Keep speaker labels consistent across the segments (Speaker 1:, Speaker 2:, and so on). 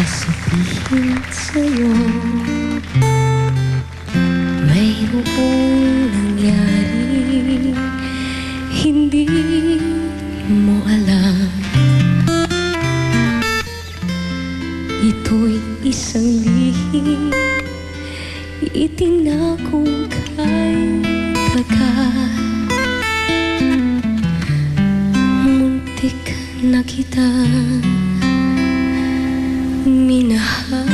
Speaker 1: sasabihin sa'yo, mayroong nangyari hindi mo alam. Ito'y isang lihim itinakong kay tagal. Muntik na kita minahal.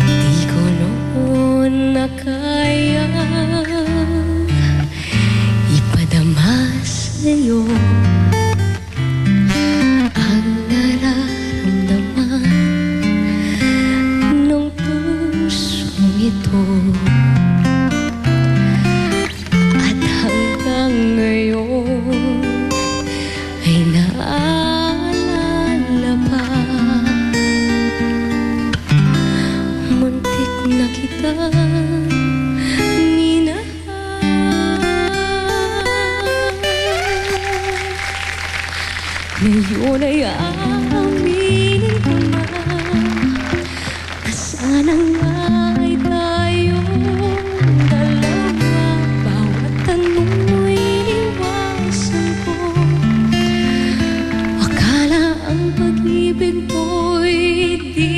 Speaker 1: Di ko noon na kaya ipadama sa'yo ang nararamdaman ng pusong ito. At hanggang ngayon ay naalala pa. Muntik na kita ngayon ay aaminin ko na sana nga ay tayong dalawa. Bawat tanong mo'y iniwasan ko. Akala ang pag-ibig mo'y di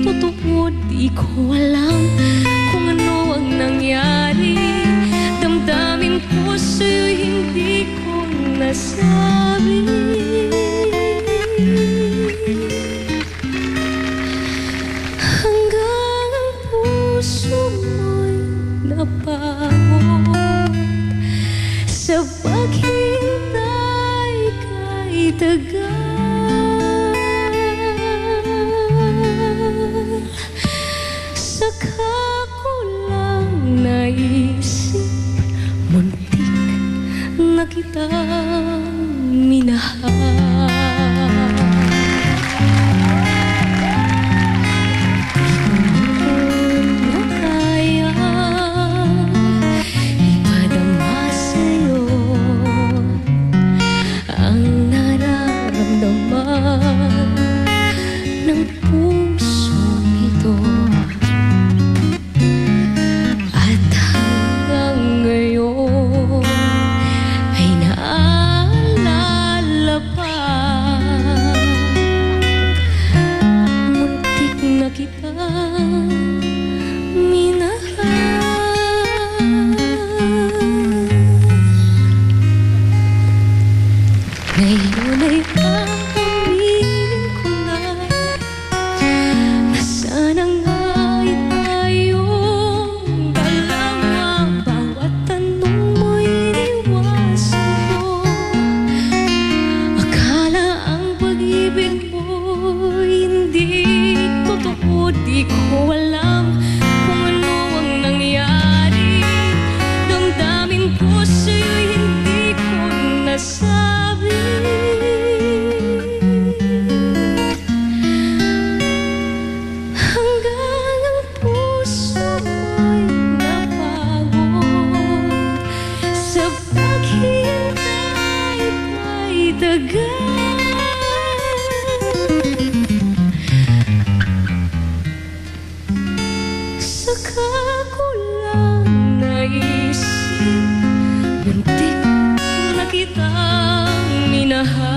Speaker 1: totoo. Di ko alam kung ano ang nangyari. Damdamin ko sa'yo'y hindi ko nasabi. Hanggang ang puso mo'y napagod sa paghintay kay tagal. Saka ko lang naisip, muntik na kitang minahal. Ng pusong ito. At hanggang ngayon ay naalala pa. Muntik na kitang minahal. Ngayon ay di ko alam kung ano ang nangyari. Damdamin ko sa'yo'y hindi ko nasabi. Hanggang ang puso mo'y napagod sa paghintay kay tagal. Saka ko lang naisip, muntik na kitang minahal.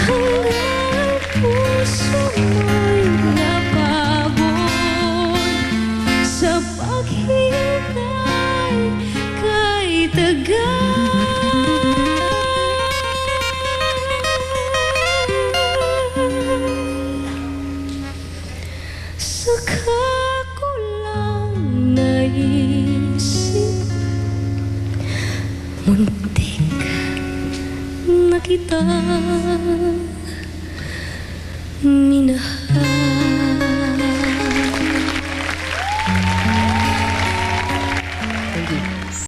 Speaker 1: Hanggang puso mo'y napagod sa paghintay kay tagal. Saka ko lang naisip, muntik na kita minahal.